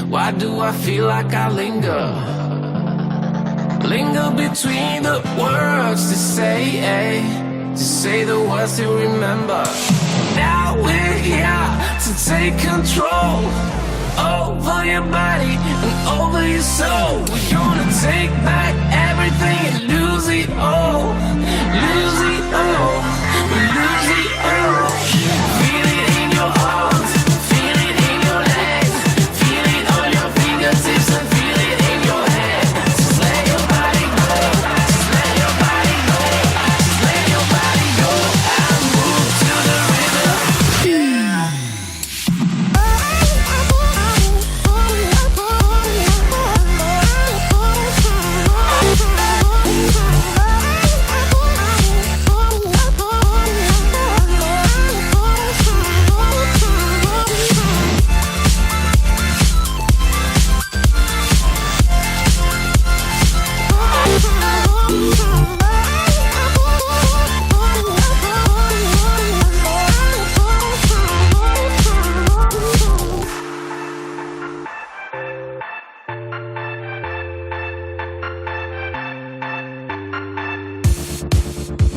Why do I feel like I linger? Linger between the words to say the words to remember. Now we're here to take control over your body and over your soul. We're gonna take back everything and lose it all. Lose it all. Lose it all. Feel it in your arms. Feel it in your legs. Feel it on your fingertips and feel it in your head. Just let your body go. Just let your body go. Just let your body go and move to the rhythm.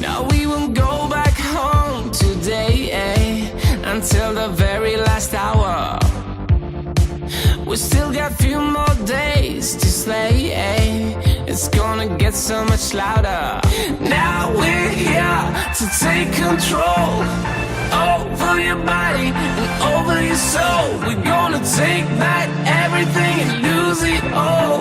Now we won't go back home today, until the very last hour. We still got few more days to slay, It's gonna get so much louder. Now we're here to take control over your body and over your soul. We're gonna take back everything and lose it all.